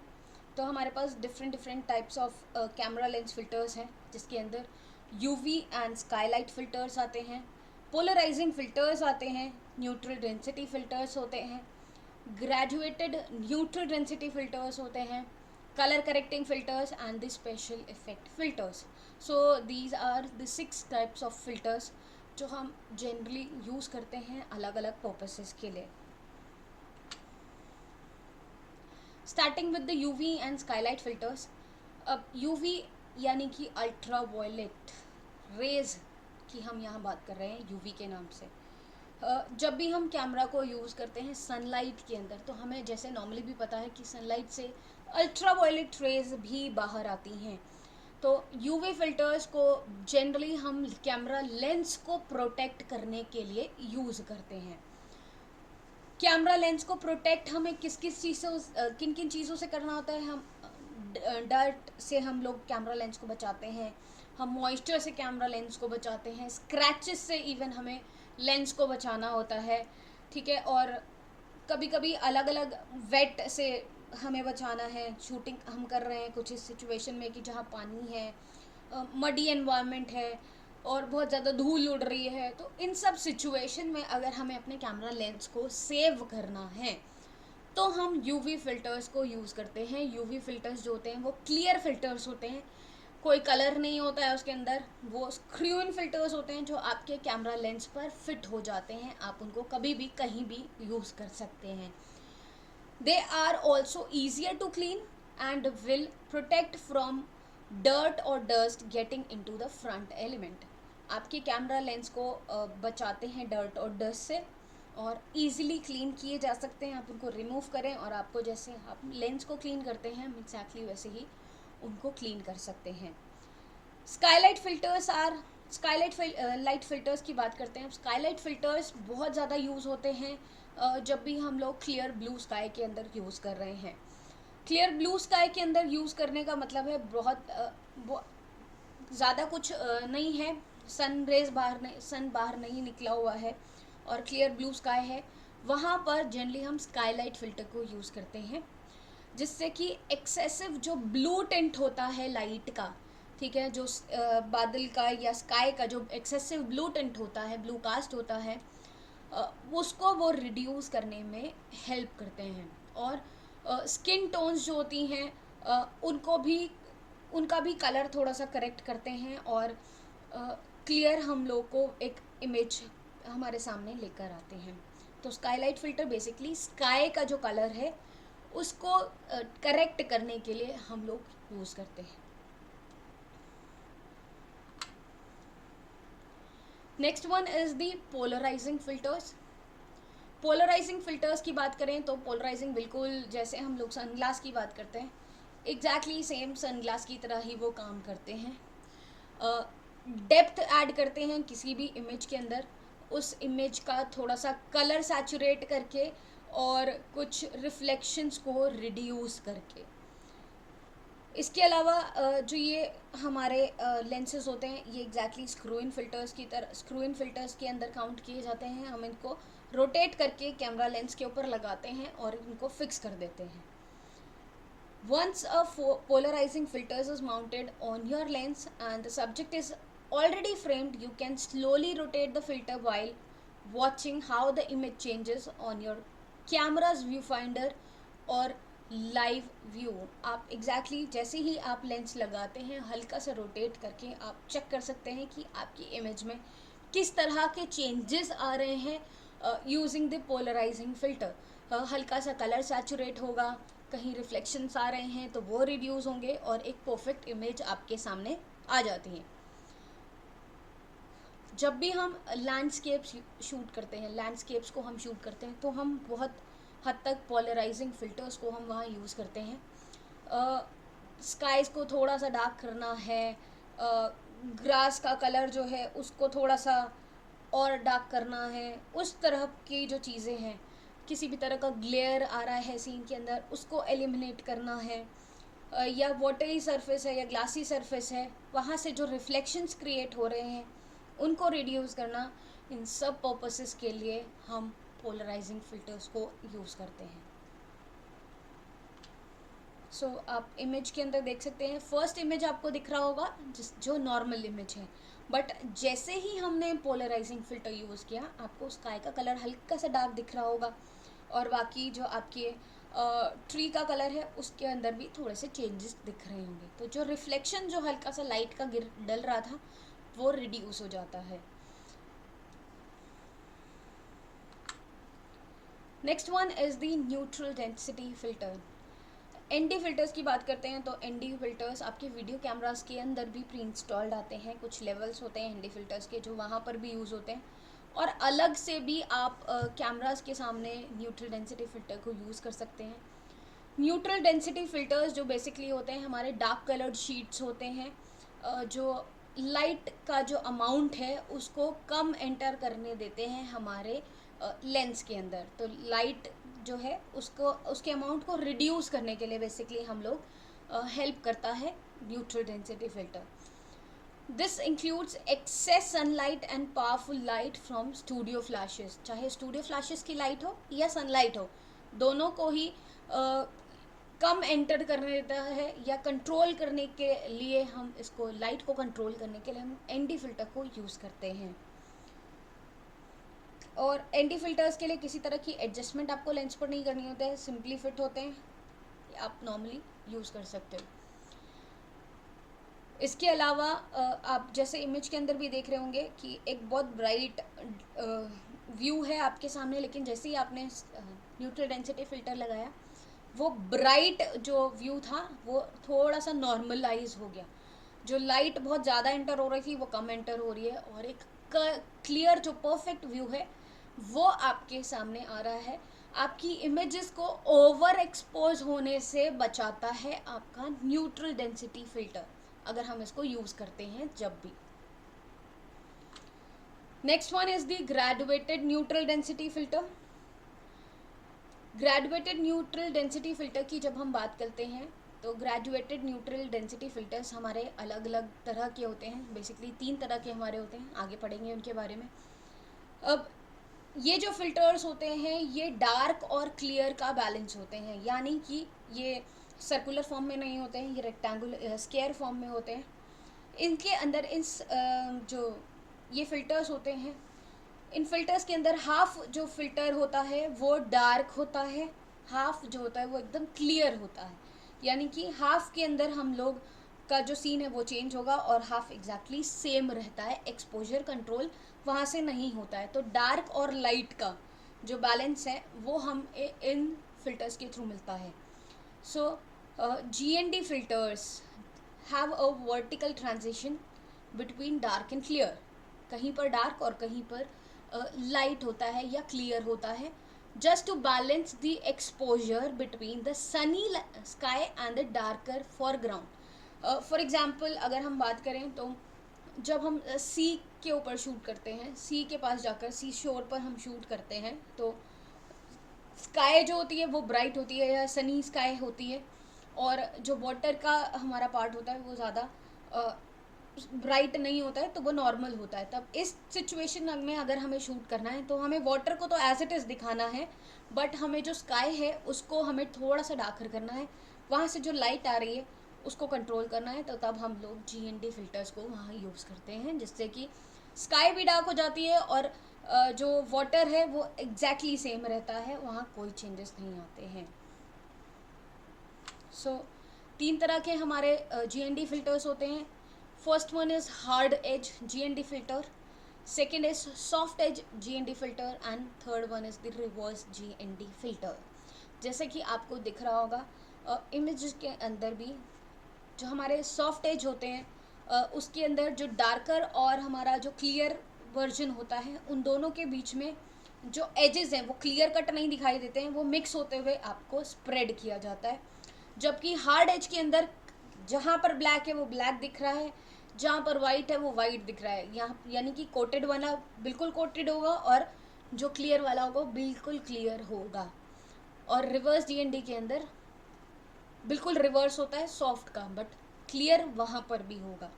तो हमारे पास different types of camera lens filters हैं, जिसके अंदर यूवी एंड स्काईलाइट फिल्टर्स आते हैं, पोलराइजिंग फिल्टर्स आते हैं, न्यूट्रल डेंसिटी फिल्टर्स होते हैं, ग्रेजुएटेड न्यूट्रल डेंसिटी फिल्टर्स होते हैं, color correcting filters and the special effect filters. So these are the 6 types of filters जो हम generally use करते हैं अलग अलग purposes के लिए। Starting with the UV and skylight filters. अब UV यानी कि अल्ट्रा वायलेट रेज की हम यहाँ बात कर रहे हैं UV के नाम से। जब भी हम कैमरा को यूज़ करते हैं सनलाइट के अंदर, तो हमें जैसे नॉर्मली भी पता है कि सनलाइट से अल्ट्रा वायलेट रेज भी बाहर आती हैं। तो यूवी फिल्टर्स को जनरली हम कैमरा लेंस को प्रोटेक्ट करने के लिए यूज़ करते हैं। कैमरा लेंस को प्रोटेक्ट हमें किस किस चीज़ से किन किन चीज़ों से करना होता है। हम डर्ट से हम लोग कैमरा लेंस को बचाते हैं, हम मॉइस्चर से कैमरा लेंस को बचाते हैं, स्क्रैचेस से इवन हमें लेंस को बचाना होता है, ठीक है। और कभी कभी अलग अलग वेट से हमें बचाना है, शूटिंग हम कर रहे हैं कुछ इस सिचुएशन में कि जहाँ पानी है, मडी एनवायरनमेंट है और बहुत ज़्यादा धूल उड़ रही है, तो इन सब सिचुएशन में अगर हमें अपने कैमरा लेंस को सेव करना है तो हम यूवी फिल्टर्स को यूज़ करते हैं। यूवी फिल्टर्स जो होते हैं वो क्लियर फिल्टर्स होते हैं, कोई कलर नहीं होता है उसके अंदर। वो स्क्रू इन फिल्टर्स होते हैं जो आपके कैमरा लेंस पर फिट हो जाते हैं, आप उनको कभी भी कहीं भी यूज़ कर सकते हैं। They are also easier to clean and will protect from dirt और dust getting into the front element. आपके कैमरा लेंस को बचाते हैं डर्ट और डस्ट से और ईजिली क्लीन किए जा सकते हैं। आप उनको रिमूव करें और आपको जैसे आप लेंस को क्लीन करते हैं एक्जैक्टली वैसे ही उनको क्लीन कर सकते हैं। Skylight filters are light filters की बात करते हैं। स्काईलाइट फिल्टर्स बहुत ज़्यादा यूज़ होते हैं जब भी हम लोग क्लियर ब्लू स्काई के अंदर यूज़ कर रहे हैं। क्लियर ब्लू स्काई के अंदर यूज़ करने का मतलब है बहुत ज़्यादा कुछ नहीं है, सन बाहर नहीं निकला हुआ है और क्लियर ब्लू स्काई है, वहाँ पर जनरली हम स्काईलाइट फिल्टर को यूज़ करते हैं, जिससे कि एक्सेसिव जो ब्लू टिंट होता है लाइट का, ठीक है, जो बादल का या स्काई का जो एक्सेसिव ब्लू टिंट होता है, ब्लू कास्ट होता है, उसको वो रिड्यूस करने में हेल्प करते हैं। और स्किन टोन्स जो होती हैं उनका भी कलर थोड़ा सा करेक्ट करते हैं और क्लियर हम लोग को एक इमेज हमारे सामने लेकर आते हैं। तो स्काईलाइट फिल्टर बेसिकली स्काई का जो कलर है उसको करेक्ट करने के लिए हम लोग यूज़ करते हैं। Next one is the polarising filters. Polarising filters की बात करें तो पोलराइजिंग बिल्कुल जैसे हम लोग सनग्लास की बात करते हैं, एग्जैक्टली सेम सनग्लास की तरह ही वो काम करते हैं। डेप्थ ऐड करते हैं किसी भी इमेज के अंदर, उस इमेज का थोड़ा सा कलर सैचुरेट करके और कुछ रिफ्लेक्शंस को रिड्यूस करके। इसके अलावा जो ये हमारे लेंसेज होते हैं ये एग्जैक्टली स्क्रू इन फिल्टर्स की तरह स्क्रू इन फिल्टर्स के अंदर काउंट किए जाते हैं। हम इनको रोटेट करके कैमरा लेंस के ऊपर लगाते हैं और इनको फिक्स कर देते हैं. Once a polarizing filter is mounted on your lens and the subject is already framed, you can slowly rotate the filter while watching how the image changes on your camera's viewfinder और live view. आप exactly जैसे ही आप lens लगाते हैं हल्का सा rotate करके आप चेक कर सकते हैं कि आपकी इमेज में किस तरह के चेंजेस आ रहे हैं यूजिंग द पोलराइजिंग फिल्टर. हल्का सा कलर सैचुरेट होगा, कहीं रिफ्लेक्शंस आ रहे हैं तो वो रिड्यूस होंगे और एक परफेक्ट इमेज आपके सामने आ जाती है. जब भी हम लैंडस्केप्स शूट करते हैं, लैंडस्केप्स को हम शूट करते हैं तो हम बहुत हद तक पोलराइजिंग फिल्टर्स को हम वहाँ यूज़ करते हैं. स्काइज़ को थोड़ा सा डार्क करना है, ग्रास का कलर जो है उसको थोड़ा सा और डार्क करना है, उस तरह की जो चीज़ें हैं, किसी भी तरह का ग्लेयर आ रहा है सीन के अंदर उसको एलिमिनेट करना है, या वाटरी सरफेस है या ग्लासी सरफेस है वहाँ से जो रिफ्लेक्शंस क्रिएट हो रहे हैं उनको रिड्यूस करना, इन सब पर्पसेस के लिए हम पोलराइजिंग फिल्टर्स को यूज़ करते हैं. सो आप इमेज के अंदर देख सकते हैं, फर्स्ट इमेज आपको दिख रहा होगा जो नॉर्मल इमेज है, बट जैसे ही हमने पोलराइजिंग फिल्टर यूज़ किया आपको स्काई का कलर हल्का सा डार्क दिख रहा होगा और बाकी जो आपके ट्री का कलर है उसके अंदर भी थोड़े से चेंजेस दिख रहे होंगे. तो जो रिफ्लेक्शन जो हल्का सा लाइट का डल रहा था वो रिड्यूस हो जाता है. Next one is the neutral density filter. ND filters की बात करते हैं तो एनडी फिल्टर्स आपके वीडियो कैमरास के अंदर भी प्री इंस्टॉल्ड आते हैं. कुछ लेवल्स होते हैं एनडी फिल्टर्स के जो वहाँ पर भी यूज़ होते हैं और अलग से भी आप कैमरास के सामने न्यूट्रल डेंसिटी फिल्टर को यूज़ कर सकते हैं. न्यूट्रल डेंसिटी फिल्टर्स जो बेसिकली होते हैं हमारे डार्क कलर्ड शीट्स होते हैं, जो लाइट का जो अमाउंट है उसको कम एंटर करने देते हैं हमारे लेंस के अंदर. तो लाइट जो है उसको उसके अमाउंट को रिड्यूस करने के लिए बेसिकली हम लोग हेल्प करता है neutral density filter. This includes excess sunlight and powerful light from studio flashes. चाहे स्टूडियो फ्लैशेस की लाइट हो या सनलाइट हो, दोनों को ही कम एंटर करने देता है या कंट्रोल करने के लिए हम इसको लाइट को कंट्रोल करने के लिए हम एनडी फिल्टर को यूज़ करते हैं. और एनडी फिल्टर्स के लिए किसी तरह की एडजस्टमेंट आपको लेंस पर नहीं करनी होता है, सिंपली फिट होते हैं, आप नॉर्मली यूज़ कर सकते हो. इसके अलावा आप जैसे इमेज के अंदर भी देख रहे होंगे कि एक बहुत ब्राइट व्यू है आपके सामने, लेकिन जैसे ही आपने न्यूट्रल डेंसिटी फिल्टर लगाया वो ब्राइट जो व्यू था वो थोड़ा सा नॉर्मलाइज हो गया. जो लाइट बहुत ज़्यादा एंटर हो रही थी वो कम एंटर हो रही है और एक क्लियर जो परफेक्ट व्यू है वो आपके सामने आ रहा है. आपकी इमेजेस को ओवर एक्सपोज होने से बचाता है आपका न्यूट्रल डेंसिटी फिल्टर अगर हम इसको यूज़ करते हैं जब भी. Next one is the graduated neutral density filter. Graduated neutral density filter की जब हम बात करते हैं तो ग्रेजुएटेड न्यूट्रल डेंसिटी फिल्टर्स हमारे अलग अलग तरह के होते हैं. बेसिकली 3 तरह के हमारे होते हैं, आगे पढ़ेंगे उनके बारे में. अब ये जो फिल्टर्स होते हैं ये डार्क और क्लियर का बैलेंस होते हैं, यानी कि ये सर्कुलर फॉर्म में नहीं होते हैं, ये रेक्टेंगुलर स्क्वायर फॉर्म में होते हैं. इनके अंदर जो ये फिल्टर्स होते हैं इन फिल्टर्स के अंदर हाफ जो फिल्टर होता है वो डार्क होता है, हाफ जो होता है वो एकदम क्लियर होता है. यानी कि हाफ के अंदर हम लोग का जो सीन है वो चेंज होगा और हाफ एग्जैक्टली सेम रहता है. एक्सपोजर कंट्रोल वहाँ से नहीं होता है. तो डार्क और लाइट का जो बैलेंस है वो हम इन फिल्टर्स के थ्रू मिलता है. सो GND filters have a vertical transition between dark and clear. कहीं पर डार्क और कहीं पर लाइट होता है या क्लियर होता है, just to balance the exposure between the sunny sky and the darker foreground. For example अगर हम बात करें तो जब हम सी के ऊपर शूट करते हैं, सी के पास जाकर सी शोर पर हम शूट करते हैं तो स्काई जो होती है वो ब्राइट होती है या सनी स्काई होती है और जो वाटर का हमारा पार्ट होता है वो ज़्यादा ब्राइट नहीं होता है तो वो नॉर्मल होता है। तब इस सिचुएशन में अगर हमें शूट करना है तो हमें वाटर को तो एज इट इज़ दिखाना है, बट हमें जो स्काई है उसको हमें थोड़ा सा डार्कर करना है, वहाँ से जो लाइट आ रही है उसको कंट्रोल करना है। तो तब हम लोग GND फिल्टर्स को वहाँ यूज़ करते हैं, जिससे कि स्काई भी डार्क हो जाती है और जो वाटर है वो एग्जैक्टली सेम रहता है, वहाँ कोई चेंजेस नहीं आते हैं। सो तीन तरह के हमारे GND फिल्टर्स होते हैं। First one is hard edge GND filter, second is soft edge GND filter and third one is the reverse GND filter. जैसे कि आपको दिख रहा होगा इमेज के अंदर भी जो हमारे सॉफ्ट एज होते हैं उसके अंदर जो डार्कर और हमारा जो क्लियर वर्जन होता है, उन दोनों के बीच में जो एजेस हैं वो क्लियर कट नहीं दिखाई देते हैं, वो मिक्स होते हुए आपको स्प्रेड किया जाता है। जबकि हार्ड एज के अंदर जहाँ पर ब्लैक है वो ब्लैक दिख रहा है, जहाँ पर वाइट है वो वाइट दिख रहा है। यहाँ यानी कि कोटेड वाला बिल्कुल कोटेड होगा और जो क्लियर वाला होगा बिल्कुल क्लियर होगा। और रिवर्स GND के अंदर बिल्कुल रिवर्स होता है सॉफ्ट का, बट क्लियर वहाँ पर भी होगा।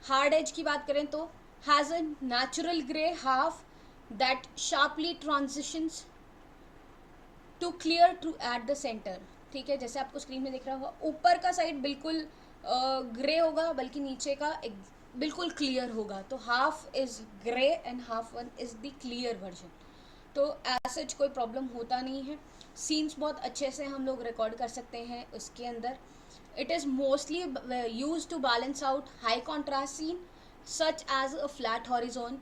हार्ड एज की बात करें तो has a natural grey half that sharply transitions to clear to at the centre. ठीक है, जैसे आपको स्क्रीन में दिख रहा होगा ऊपर का साइड बिल्कुल ग्रे होगा, बल्कि नीचे का बिल्कुल क्लियर होगा। तो half is grey and half one is the clear version. तो ऐसा कोई प्रॉब्लम होता नहीं है। सीन्स बहुत अच्छे से हम लोग रिकॉर्ड कर सकते हैं उसके अंदर। It is mostly use to balance out high contrast scene such as a flat horizon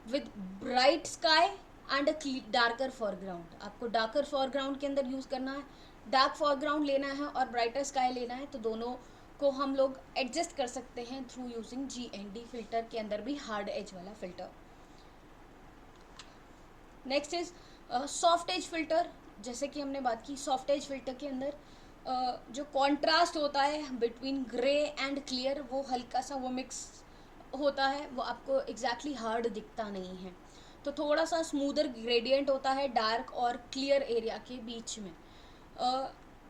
with bright sky and a darker foreground. आपको डार्कर फॉरग्राउंड के अंदर यूज़ करना है, डार्क फॉरग्राउंड लेना है और ब्राइटर स्काई लेना है, तो दोनों को हम लोग एडजस्ट कर सकते हैं थ्रू यूजिंग GND फिल्टर के अंदर भी हार्ड एज वाला filter. Next is soft edge filter. जैसे कि हमने बात की सॉफ्ट एज फिल्टर के अंदर जो कॉन्ट्रास्ट होता है बिटवीन ग्रे एंड क्लियर वो हल्का सा वो मिक्स होता है, वो आपको एग्जैक्टली हार्ड दिखता नहीं है। तो थोड़ा सा स्मूदर ग्रेडियंट होता है डार्क और क्लियर एरिया के बीच में।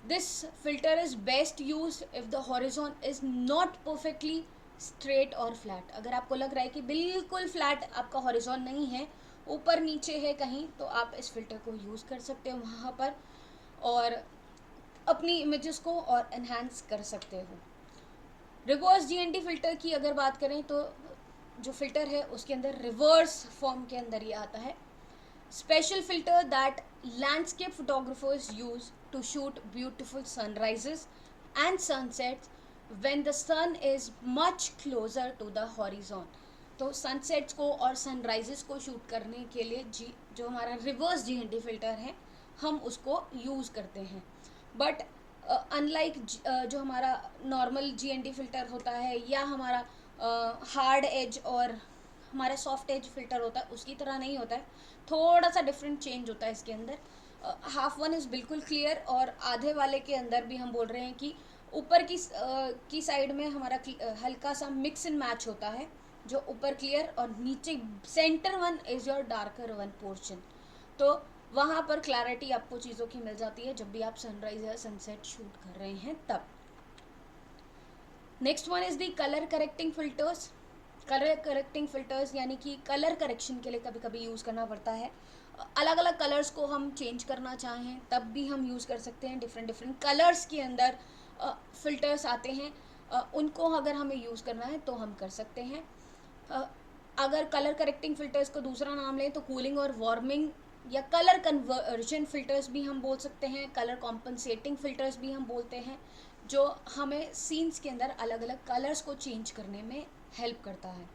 This filter is best use if the horizon is not perfectly straight और फ्लैट। अगर आपको लग रहा है कि बिल्कुल फ्लैट आपका हॉरिजॉन नहीं है, ऊपर नीचे है कहीं, तो आप इस फिल्टर को यूज़ कर सकते हो वहाँ पर और अपनी इमेजेस को और एनहांस कर सकते हो। रिवर्स GND फिल्टर की अगर बात करें तो जो फिल्टर है उसके अंदर रिवर्स फॉर्म के अंदर ये आता है। Special filter that landscape photographers use to shoot beautiful sunrises and sunsets when the sun is much closer to the horizon. तो सनसेट्स को और सनराइजेस को शूट करने के लिए जो हमारा रिवर्स GND फिल्टर है हम उसको यूज़ करते हैं। बट अनलाइक जो हमारा नॉर्मल GND फिल्टर होता है या हमारा हार्ड एज और हमारा सॉफ्ट एज फिल्टर होता है उसकी तरह नहीं होता है, थोड़ा सा डिफरेंट चेंज होता है इसके अंदर। हाफ वन इज़ बिल्कुल क्लियर और आधे वाले के अंदर भी हम बोल रहे हैं कि ऊपर की साइड में हमारा हल्का सा मिक्स एंड मैच होता है, जो ऊपर क्लियर और नीचे centre one is your darker one portion. तो वहाँ पर क्लैरिटी आपको चीज़ों की मिल जाती है जब भी आप सनराइज या सनसेट शूट कर रहे हैं तब। Next one is the colour correcting filters. Colour correcting filters यानी कि कलर करेक्शन के लिए कभी कभी यूज़ करना पड़ता है। अलग अलग कलर्स को हम चेंज करना चाहें तब भी हम यूज़ कर सकते हैं। डिफरेंट डिफरेंट कलर्स के अंदर फिल्टर्स आते हैं, उनको अगर हमें यूज़ करना है तो हम कर सकते हैं। अगर कलर करेक्टिंग फिल्टर्स को दूसरा नाम लें तो कूलिंग और वार्मिंग या कलर कन्वर्जन फिल्टर्स भी हम बोल सकते हैं, कलर कॉम्पनसेटिंग फिल्टर्स भी हम बोलते हैं, जो हमें सीन्स के अंदर अलग अलग कलर्स को चेंज करने में हेल्प करता है।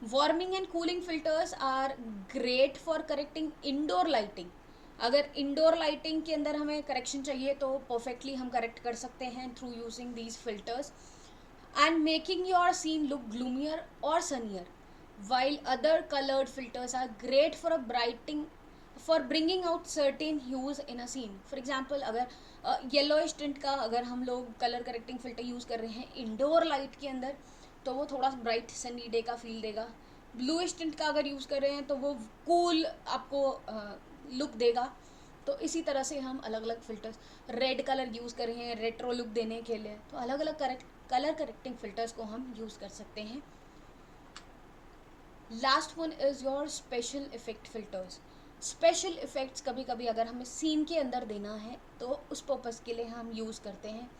Warming and cooling filters are great for correcting indoor lighting. अगर इंडोर लाइटिंग के अंदर हमें करेक्शन चाहिए तो परफेक्टली हम करेक्ट कर सकते हैं through using these filters and making your scene look gloomier or sunnier, while other colored filters are great for for bringing out certain hues in a scene. For example, अगर yellowish tint का अगर हम लोग colour correcting filter use कर रहे हैं indoor light के अंदर तो वो थोड़ा ब्राइट सनी डे का फील देगा। ब्लूइश टिंट का अगर यूज़ कर रहे हैं तो वो कूल आपको लुक देगा। तो इसी तरह से हम अलग अलग फिल्टर्स, रेड कलर यूज़ कर रहे हैं रेट्रो लुक देने के लिए, तो अलग अलग कलर करेक्टिंग फिल्टर्स को हम यूज़ कर सकते हैं। Last one is your special effect filters. Special effects कभी कभी अगर हमें सीन के अंदर देना है तो उस पर्पज़ के लिए हम यूज़ करते हैं।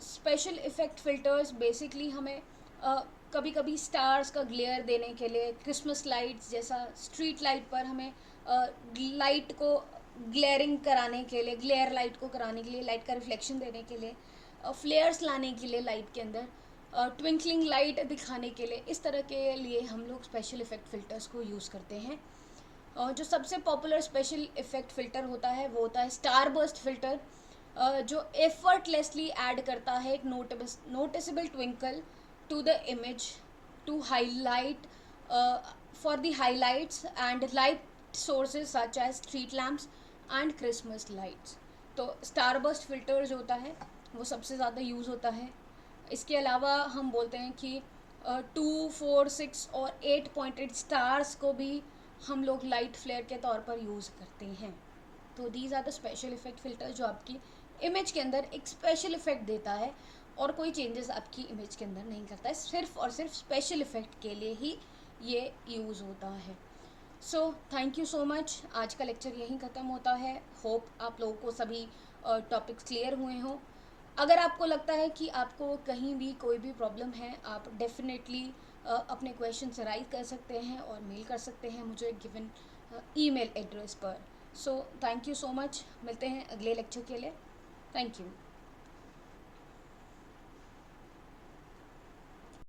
स्पेशल इफ़ेक्ट फ़िल्टर्स बेसिकली हमें कभी कभी स्टार्स का ग्लेयर देने के लिए, क्रिसमस लाइट्स जैसा स्ट्रीट लाइट पर हमें लाइट को ग्लेयरिंग कराने के लिए, ग्लेयर लाइट को कराने के लिए, लाइट का रिफ्लेक्शन देने के लिए, फ्लेयर्स लाने के लिए लाइट के अंदर, ट्विंकलिंग लाइट दिखाने के लिए, इस तरह के लिए हम लोग स्पेशल इफ़ेक्ट फ़िल्टर्स को यूज़ करते हैं। जो सबसे पॉपुलर स्पेशल इफ़ेक्ट फ़िल्टर होता है वो होता है स्टार बर्स्ट फ़िल्टर, जो एफर्टलेसली ऐड करता है एक noticeable twinkle to the image to highlight for the highlights and light sources such as street lamps and Christmas lights. तो स्टार बर्स्ट फिल्टर जो होता है वो सबसे ज़्यादा यूज़ होता है। इसके अलावा हम बोलते हैं कि 2, 4, 6 और 8 पॉइंटेड स्टार्स को भी हम लोग लाइट फ्लेयर के तौर पर यूज़ करते हैं। तो these are the special effect filter जो आपकी इमेज के अंदर एक स्पेशल इफ़ेक्ट देता है और कोई चेंजेस आपकी इमेज के अंदर नहीं करता है, सिर्फ और सिर्फ स्पेशल इफ़ेक्ट के लिए ही ये यूज़ होता है। So thank you so much. आज का लेक्चर यहीं ख़त्म होता है। होप आप लोगों को सभी टॉपिक्स क्लियर हुए हों। अगर आपको लगता है कि आपको कहीं भी कोई भी प्रॉब्लम है, आप डेफिनेटली अपने क्वेश्चन राइज कर सकते हैं और मेल कर सकते हैं मुझे गिवन ईमेल एड्रेस पर। So thank you so much. मिलते हैं अगले लेक्चर के लिए। Thank you.